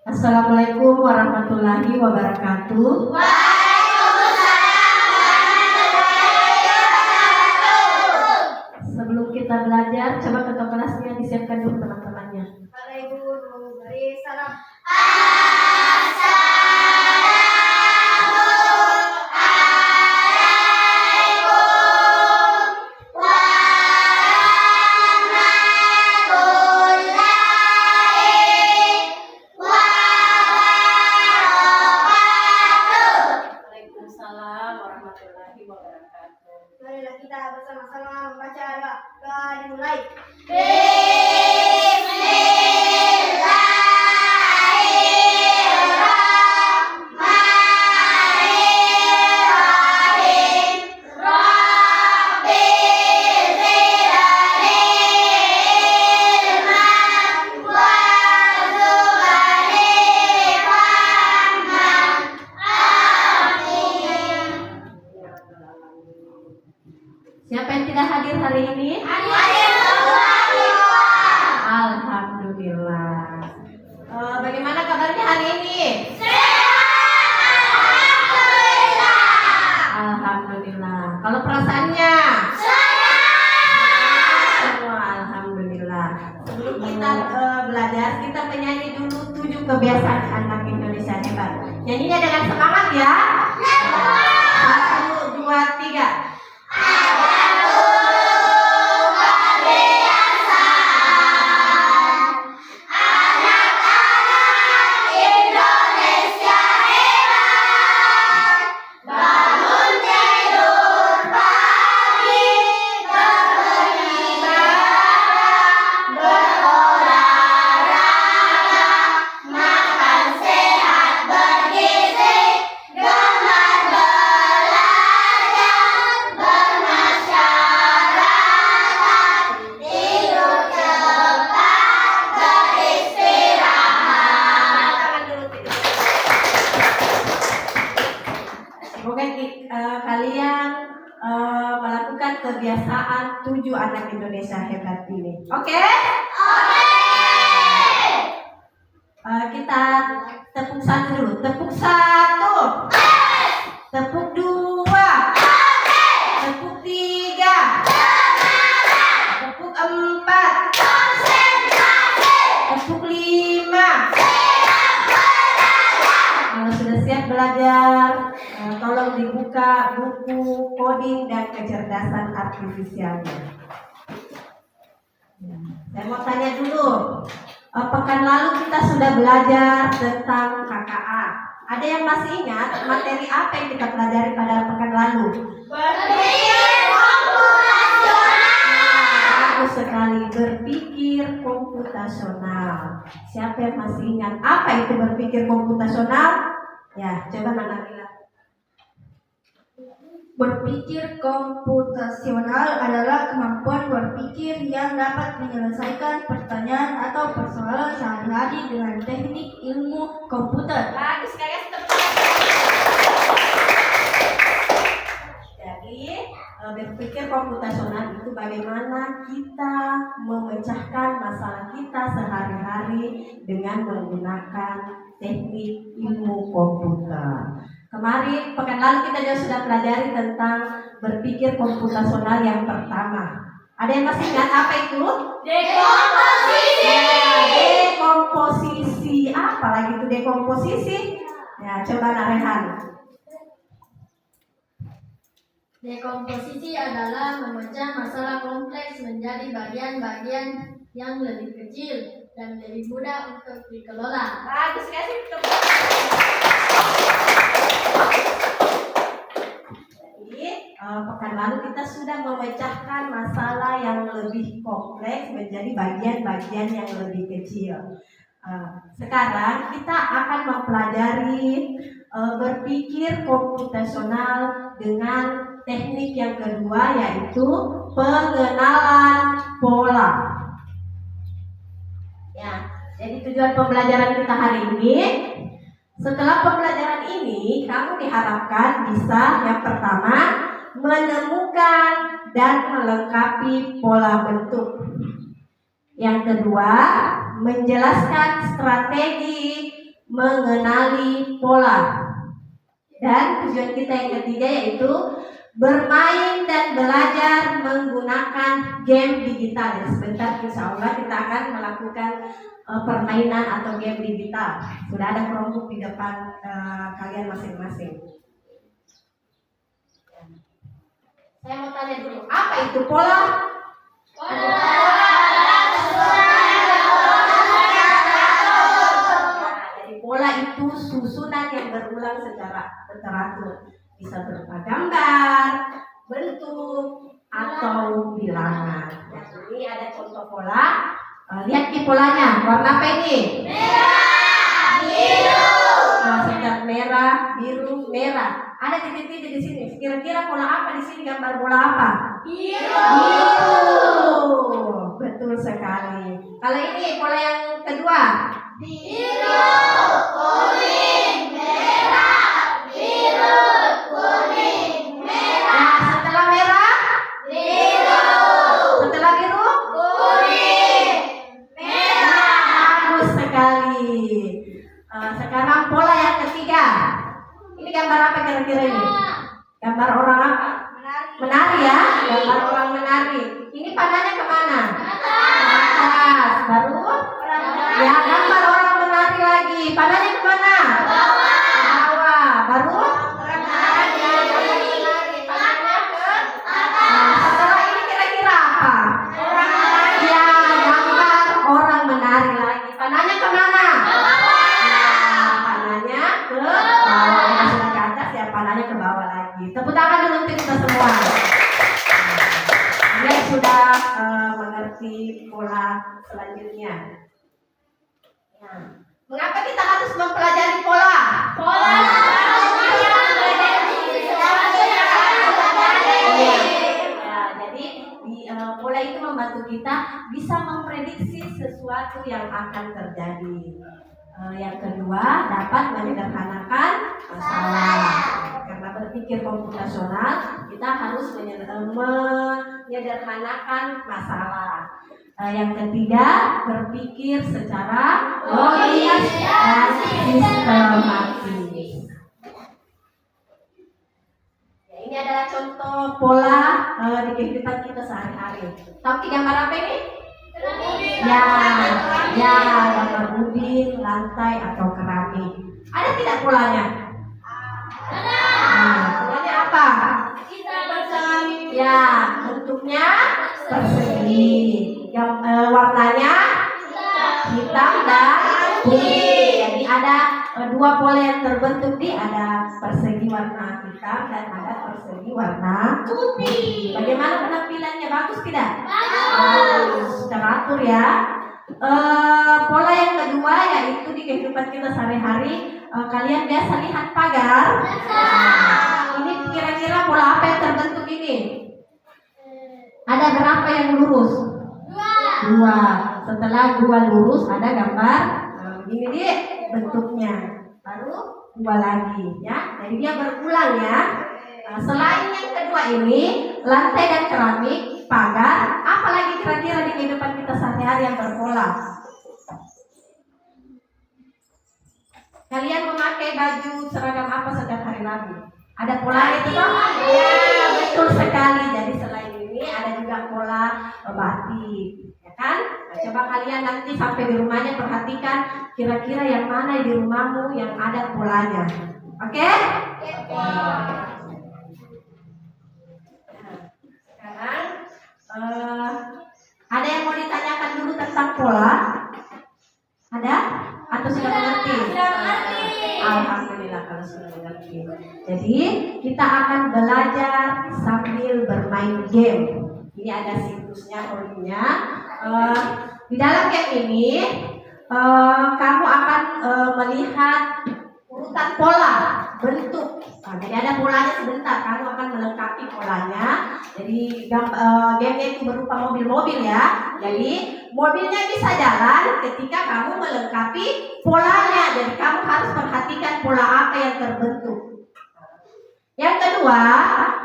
Assalamualaikum warahmatullahi wabarakatuh. Waalaikumsalam warahmatullahi wabarakatuh. Sebelum kita belajar, coba ketua kelasnya disiapkan dulu teman-temannya. Para ibu beri salam. Marilah kita bersama-sama membaca doa dimulai. Siapa yang tidak hadir hari ini? Hadir semua. Alhamdulillah. Bagaimana kabarnya hari ini? Alhamdulillah. Kalau perasaannya? Semua alhamdulillah. Sebelum kita belajar, kita menyanyi dulu 7 kebiasaan anak Indonesia hebat. Nyanyinya dengan semangat ya. 1, 2, 3. Kalian melakukan kebiasaan 7 anak Indonesia hebat ini. Oke? Kita tepuk 1 dulu. Tepuk 1. Tepuk 2. Tepuk 3. Tepuk 4. Tepuk 5. Kalau sudah siap belajar, tolong dibuka buku coding dan kecerdasan artifisialnya. Saya mau tanya dulu, pekan lalu kita sudah belajar tentang KKA. Ada yang masih ingat materi apa yang kita pelajari pada pekan lalu? Berpikir komputasional. Bagus sekali, berpikir komputasional. Siapa yang masih ingat apa itu berpikir komputasional? Ya, coba Nana bilang. Berpikir komputasional adalah kemampuan berpikir yang dapat menyelesaikan pertanyaan atau persoalan sehari-hari dengan teknik ilmu komputer. Bagus sekali. Jadi berpikir komputasional itu bagaimana kita memecahkan masalah kita sehari-hari dengan menggunakan teknik ilmu komputer. Kemarin pekan lalu kita juga sudah pelajari tentang berpikir komputasional yang pertama. Ada yang masih ingat apa itu? Dekomposisi. Dekomposisi. Apa lagi itu dekomposisi? Ya, coba Narehan. Dekomposisi adalah memecah masalah kompleks menjadi bagian-bagian yang lebih kecil dan lebih mudah untuk dikelola. Bagus sekali. Jadi pekan lalu kita sudah memecahkan masalah yang lebih kompleks menjadi bagian-bagian yang lebih kecil. Sekarang kita akan mempelajari berpikir komputasional dengan teknik yang kedua, yaitu pengenalan pola. Ya, jadi tujuan pembelajaran kita hari ini, setelah pembelajaran ini kamu diharapkan bisa yang pertama menemukan dan melengkapi pola bentuk. Yang kedua, menjelaskan strategi mengenali pola. Dan tujuan kita yang ketiga yaitu bermain dan belajar menggunakan game digital. Jadi sebentar insya Allah kita akan melakukan permainan atau game digital. Sudah ada Chromebook di depan kalian masing-masing. Saya mau tanya dulu, apa itu pola? Jadi pola itu susunan yang berulang secara teratur. Bisa berupa gambar, bentuk, atau bilangan. Nah, ini ada contoh pola. Lihat di polanya, warna apa ini? Merah, biru. Sekitar merah, biru, merah. Ada titik-titik di sini. Kira-kira pola apa di sini? Gambar bola apa? Biru. Betul sekali. Kalau ini pola yang kedua. Biru, kuning, merah. Biru, kuning, merah. Nah, setelah merah, Biru, setelah biru, kuning, merah. bagus sekali. Sekarang pola yang ketiga. Ini gambar apa kira-kira ini? Gambar orang apa? Menari ya, gambar orang menari. Ini panahnya kemana? Ke atas. Baru? Ya, gambar orang menari lagi. Panahnya kemana? Ke bawah. Baru? Setelah ini kira-kira apa? Ya, gambar orang menari lagi. Panahnya kemana? Nah, panahnya ke bawah. Yang sudah ke atas ya, panahnya ke bawah lagi. Tepuk tangan dulu untuk kita semua. Kalian sudah mengerti pola selanjutnya. Nah, mengapa kita harus mempelajari pola? Pola itu membantu kita bisa memprediksi sesuatu yang akan terjadi. Yang kedua, dapat menyederhanakan masalah. Karena berpikir komputasional, kita harus menyederhanakan masalah. Yang ketiga, berpikir secara logis dan sistematis. Ini adalah contoh pola di kehidupan kita sehari-hari. Tapi gambar apa ini? Ya, gambar ubin, lantai atau keramik. Ada tidak polanya? Nah, polanya apa? Ya, bentuknya persegi. Warnanya hitam dan putih. Jadi ada dua pola yang terbentuk di ada persegi warna hitam dan ada persegi warna putih. Bagaimana penampilannya? Bagus tidak? Bagus, teratur ya. Pola yang kedua yaitu di kehidupan kita sehari-hari. Kalian biasa lihat pagar? Ini kira-kira pola apa yang terbentuk ini? Ada berapa yang lurus? Dua. Setelah dua lurus ada gambar begini dia bentuknya. Baru dua lagi ya. Jadi dia berulang ya. Selain yang kedua ini, lantai dan keramik, pagar, apa lagi kira-kira di kehidupan kita sehari-hari yang berpola? Kalian memakai baju seragam apa setiap hari Rabu? Ada polanya itu toh? Ya, betul sekali. Jadi selain ini ada juga pola batik, ya kan? Nah, coba kalian nanti sampai di rumahnya perhatikan kira-kira yang mana di rumahmu yang ada polanya. Oke? Sekarang ada yang mau ditanyakan dulu tentang pola? Ada? Atau sudah mengerti? Alhamdulillah kalau sudah mengerti. Jadi kita akan belajar sambil bermain game. Ini ada siklusnya, poinnya. Di dalam game ini kamu akan melihat urutan pola, bentuk. Jadi ada polanya sebentar, kamu akan melengkapi polanya. Jadi gamenya itu berupa mobil-mobil ya. Jadi mobilnya bisa jalan ketika kamu melengkapi polanya. Jadi kamu harus perhatikan pola apa yang terbentuk. Yang kedua,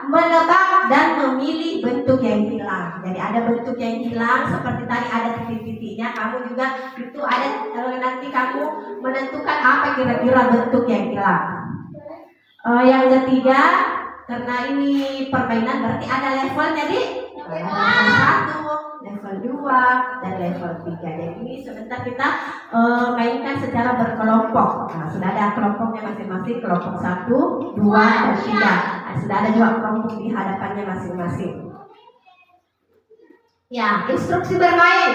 menebak dan memilih bentuk yang hilang. Jadi ada bentuk yang hilang seperti tadi ada titik-titiknya. Kamu juga itu ada nanti kamu menentukan apa kira-kira bentuk yang hilang? Yang ketiga, karena ini permainan berarti ada levelnya nih. Level 1, level 2, dan level 3. Jadi ini sebentar kita mainkan secara berkelompok. Nah, sudah ada kelompoknya masing-masing, kelompok 1, 2, dan 3. Nah, sudah ada juga kelompok di hadapannya masing-masing. Ya, instruksi bermain.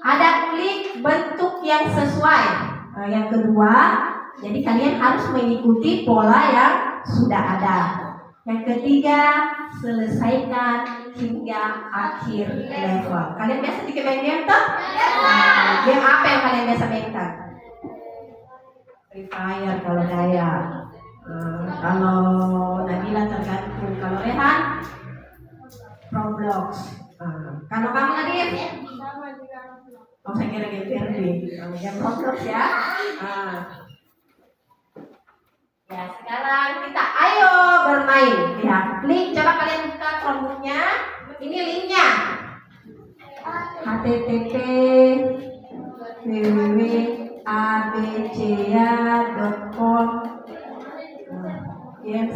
Ada klik bentuk yang sesuai. Yang kedua, jadi kalian harus mengikuti pola yang sudah ada. Yang ketiga, selesaikan hingga akhir level. Kalian biasa main game toh? Game apa yang kalian biasa mainkan? Free Fire kalau Daya. Kalau Nabila tergantung. Kalau Rehan, Roblox. Kalau kamu Nadif? Oh, saya kira game Barbie. Game Roblox ya. Ya, sekarang kita ayo bermain. Ya, klik. Coba kalian buka Chromebook-nya. Ini linknya. http://www.abca.com. Yes.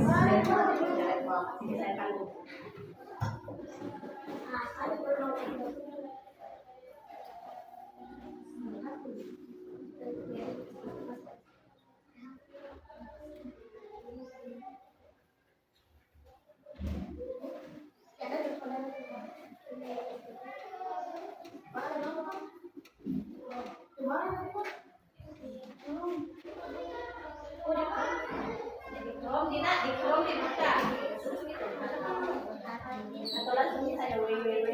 Atau langsung saya www.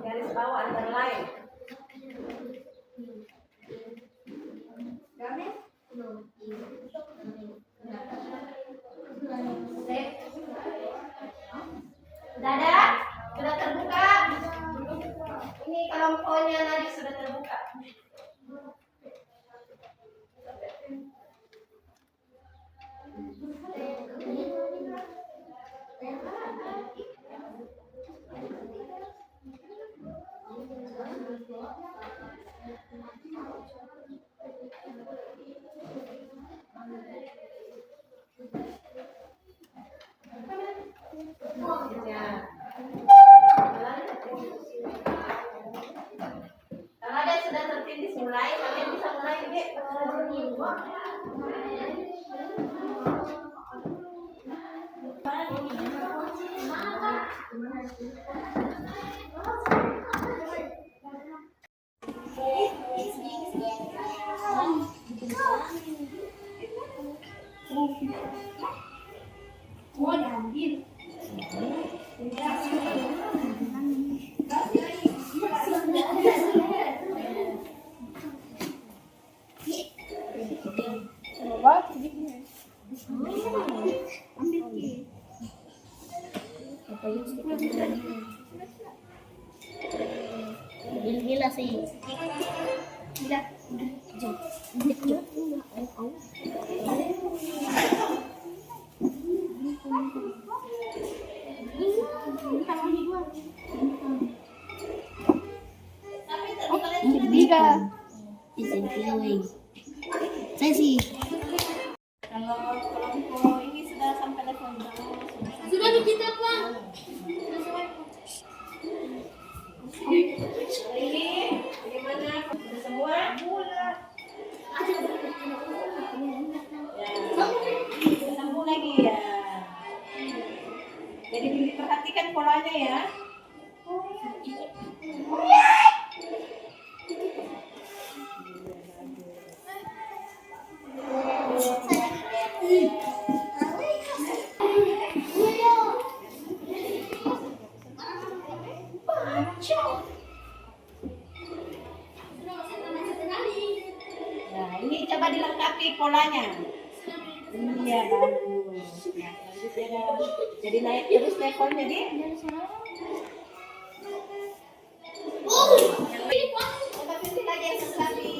Garis bawah underline. Sudah ada? Sudah terbuka? Ini kelompoknya Nadif sudah terbuka. Kalau ada sudah tertindih mulai, kalian bisa mulai deh. Gila sih. Izin pilih. Saya sih. Kalau kelompok ini sudah sampai level berapa? Sudah kita Pak. Ini bagaimana? Sudah semua? Ya, sambung lagi ya. Jadi diperhatikan polanya ya. polanya. Iya, bagus. Ya, selanjutnya jadi naik terus levelnya di. Lagi yang sebelah di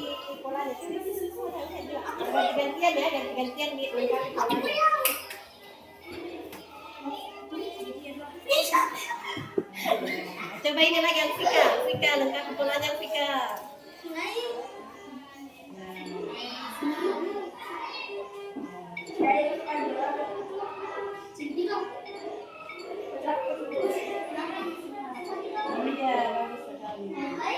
polanya. Ganti-gantian ya, ganti-gantian di lengkapi polanya. Coba ini lagi Vika lengkapi polanya Vika. Iya, bagus sekali.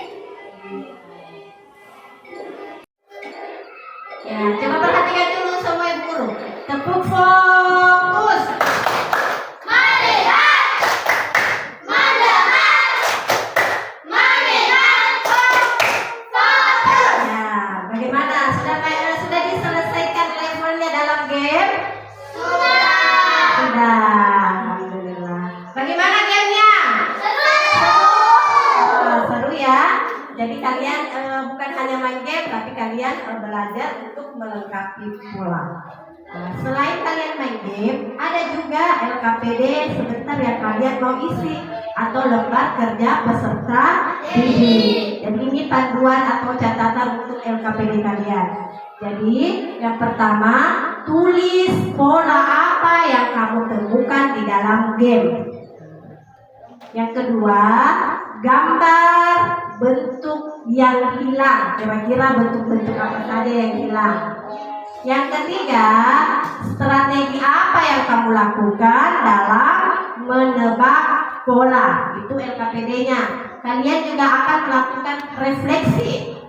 Ya, coba perhatikan dulu semua ibu guru. Tepuk fokus. Jadi kalian bukan hanya main game, tapi kalian belajar untuk melengkapi pola. Selain kalian main game, ada juga LKPD sebentar yang kalian mau isi atau lembar kerja peserta didik. Jadi ini panduan atau catatan untuk LKPD kalian. Jadi yang pertama, tulis pola apa yang kamu temukan di dalam game. Yang kedua, gambar bentuk yang hilang, kira-kira bentuk-bentuk apa saja yang hilang. Yang ketiga, strategi apa yang kamu lakukan dalam menebak pola, itu LKPD-nya. Kalian juga akan melakukan refleksi.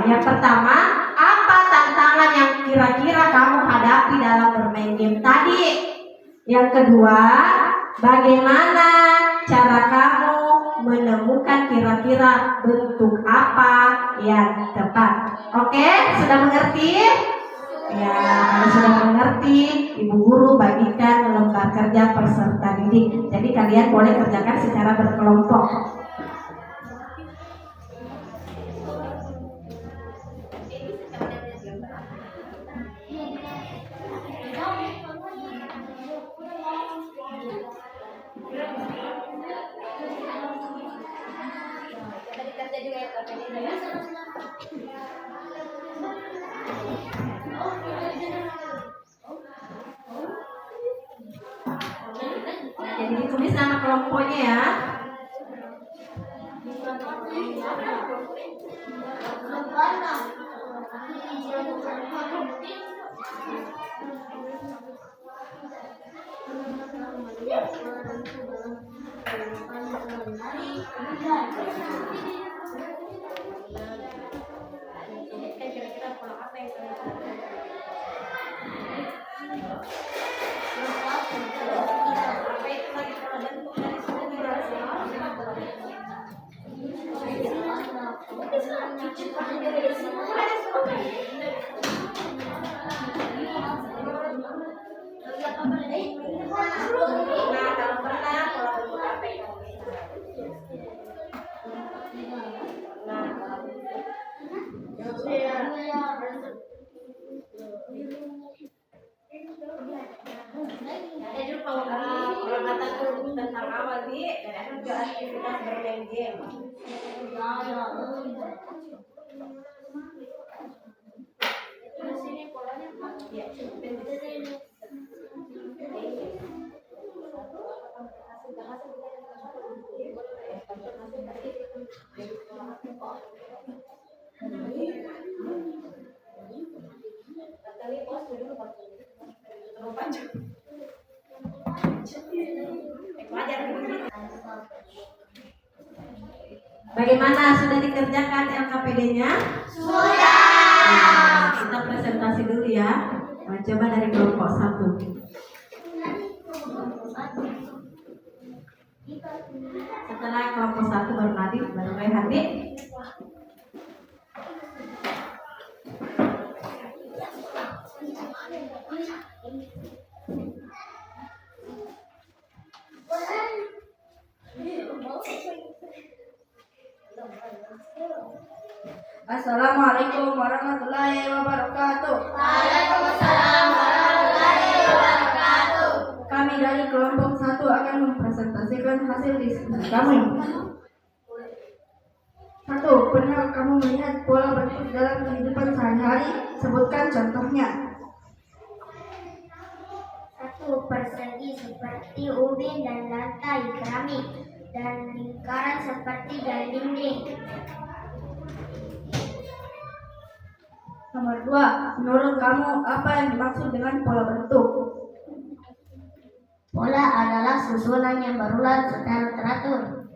Yang pertama, apa tantangan yang kira-kira kamu hadapi dalam bermain game tadi? Yang kedua, bagaimana cara kamu menemukan kira-kira bentuk apa yang tepat? Oke, sudah mengerti? Ya, kalau sudah mengerti, ibu guru bagikan lembar kerja peserta didik. Jadi kalian boleh kerjakan secara berkelompok. Jadi ditulis nama kelompoknya ya. Jadi pengamatan dulu tentang awal nih, dan ada juga aktivitas bermain game. Bagaimana, sudah dikerjakan LKPD-nya? Sudah. Nah, kita presentasi dulu ya. Coba dari kelompok 1. Setelah kelompok 1 baru Nadif, baru Rehani. Assalamualaikum warahmatullahi wabarakatuh. Waalaikumsalam warahmatullahi wabarakatuh. Kami dari kelompok 1 akan mempresentasikan hasil diskusi kami. 1. Pernah kamu melihat pola bentuk dalam kehidupan sehari-hari? Sebutkan contohnya. 1. Persegi seperti ubin dan lantai keramik, dan lingkaran seperti dinding. Nomor 2. Menurut kamu apa yang dimaksud dengan pola bentuk? Pola adalah susunan yang berulang secara teratur.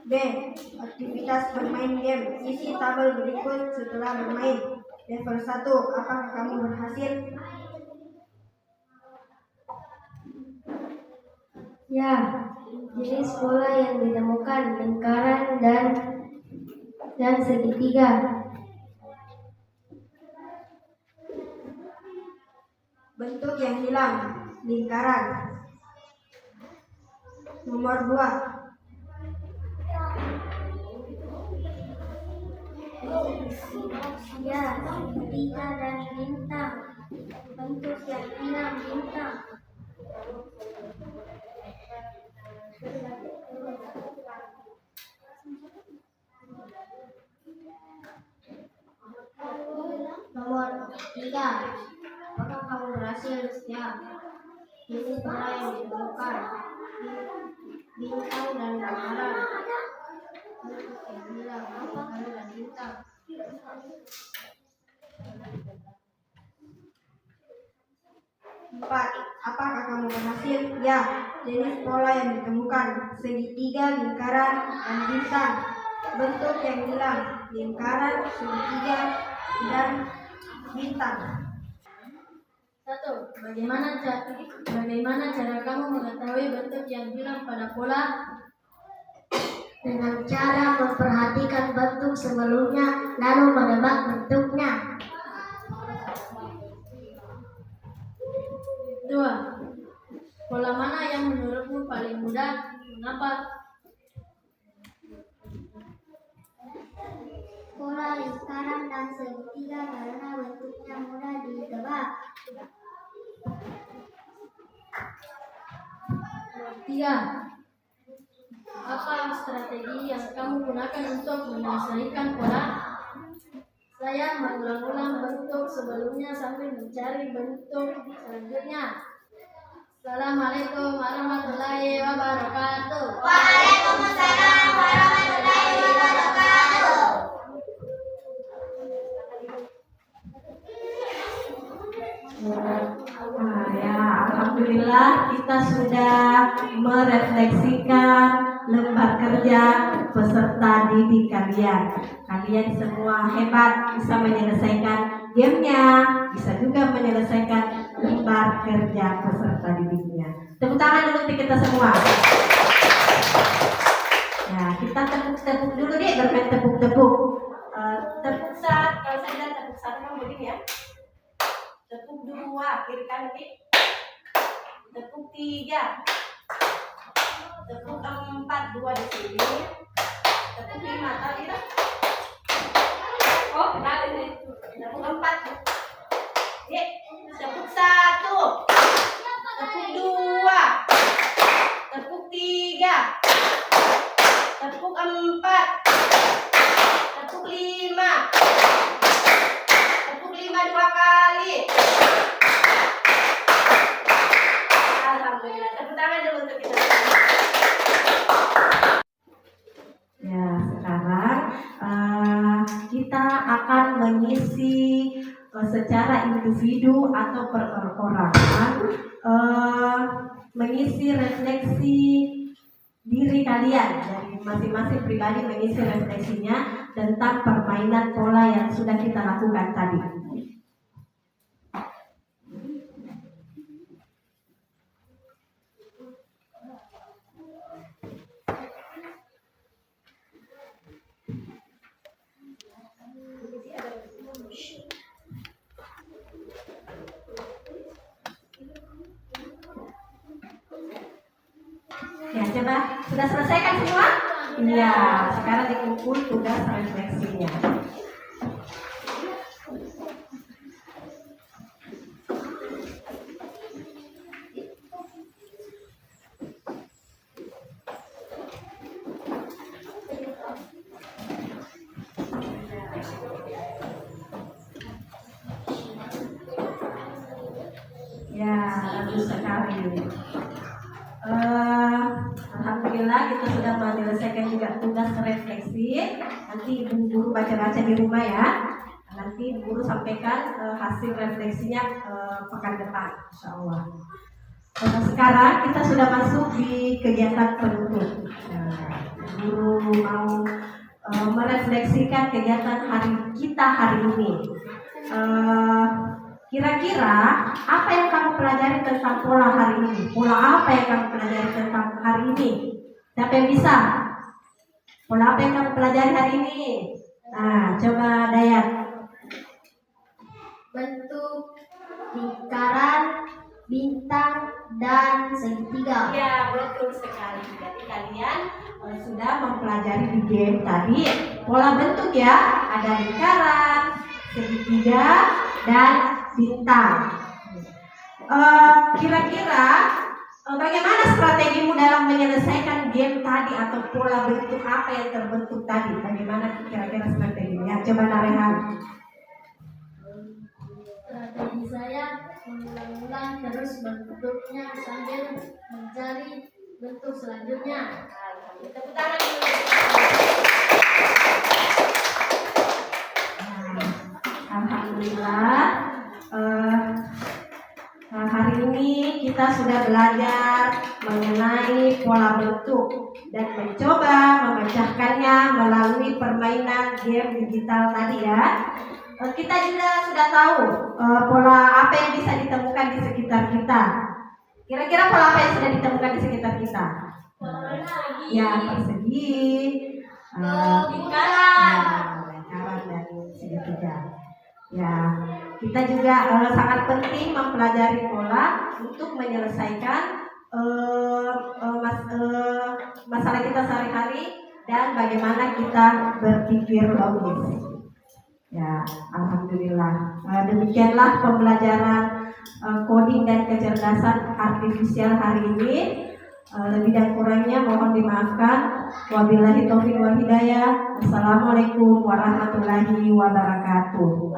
B. Aktivitas bermain game. Isi tabel berikut setelah bermain. Level 1. Apakah kamu berhasil? Ya, jenis pola yang ditemukan lingkaran dan segitiga. Bentuk yang hilang, lingkaran. Nomor 2. Ya, segitiga dan bintang. Bentuk yang hilang bintang. Nomor 3. Apakah kamu berhasil? Ya. Jenis pola yang ditemukan bintang dan lingkaran. Bentuk yang hilang lingkaran dan bintang. 4. Apakah kamu berhasil? Ya. Jenis pola yang ditemukan segitiga, lingkaran, dan bintang. Bentuk yang hilang, lingkaran, segitiga, dan bintang. 1. Bagaimana cara kamu mengetahui bentuk yang hilang pada pola? Dengan cara memperhatikan bentuk sebelumnya lalu menebak bentuknya. 2. Pola mana yang menurutmu paling mudah? Mengapa? Pola lingkaran dan segitiga karena bentuknya mudah ditebak. 3. Apa strategi yang kamu gunakan untuk menyelesaikan pola? Saya mengulang-ulang bentuk sebelumnya sambil mencari bentuk selanjutnya. Assalamualaikum warahmatullahi wabarakatuh. Waalaikumsalam warahmatullahi wabarakatuh. Alhamdulillah kita sudah merefleksikan lembar kerja peserta didik kalian. Kalian semua hebat, bisa menyelesaikan gamenya, bisa juga menyelesaikan lembar kerja peserta didiknya. Tepuk tangan dulu untuk kita semua. Ya, kita tepuk-tepuk dulu deh, bermain tepuk-tepuk. Tepuk satu, kalau saya bilang tepuk satu kamu begini ya. Tepuk 2, kiri kanan nih. Tepuk 3. Tepuk 4, 2 di sini. Tepuk 5, tahu tidak? Oh, benar ini. Tepuk 4. Ya, tepuk 1. Tepuk 2. Tepuk 3. Tepuk 4. Tepuk 5. Tepuk 5 2 kali. Alhamdulillah. Tepuk tangan dulu untuk kita. Ya, sekarang kita akan mengisi secara individu atau perorangan, mengisi refleksi diri kalian. Jadi masing-masing pribadi mengisi refleksinya tentang permainan pola yang sudah kita lakukan tadi. Ya, coba sudah selesai kan semua? Iya, sekarang dikumpul tugas refleksinya. Ya, bagus sekali. Alhamdulillah kita sudah menyelesaikan juga tugas refleksi. Nanti ibu guru baca-baca di rumah ya. Nanti guru sampaikan hasil refleksinya pekan depan, insya Allah. Nah, sekarang kita sudah masuk di kegiatan penutup. Guru mau merefleksikan kegiatan hari kita hari ini. Kira-kira apa yang kamu pelajari tentang pola hari ini? Pola apa yang kamu pelajari tentang hari ini? Siapa yang bisa? Pola apa yang kamu pelajari hari ini? Nah, coba Dayat. Bentuk, lingkaran, bintang, dan segitiga. Ya, betul sekali. Jadi kalian sudah mempelajari di game tadi pola bentuk ya. Ada lingkaran, segitiga, dan bintang. Kira-kira bagaimana strategimu dalam menyelesaikan game tadi atau pola bentuk apa yang terbentuk tadi? Bagaimana kira-kira strateginya? Coba Narehan. Strategi saya mengulang-ulang terus bentuknya sambil mencari bentuk selanjutnya. Tepuk tangan dulu. Alhamdulillah. Hari ini kita sudah belajar mengenai pola bentuk dan mencoba memecahkannya melalui permainan game digital tadi ya. Kita juga sudah tahu pola apa yang bisa ditemukan di sekitar kita. Kira-kira pola apa yang sudah ditemukan di sekitar kita? Ya, persegi, lingkaran dan segitiga. Ya, kita juga sangat penting mempelajari pola untuk menyelesaikan masalah kita sehari-hari dan bagaimana kita berpikir logis. Ya, alhamdulillah. Demikianlah pembelajaran coding dan kecerdasan artifisial hari ini. Lebih dan kurangnya mohon dimaafkan. Wabillahi taufiq wal hidayah. Assalamualaikum warahmatullahi wabarakatuh.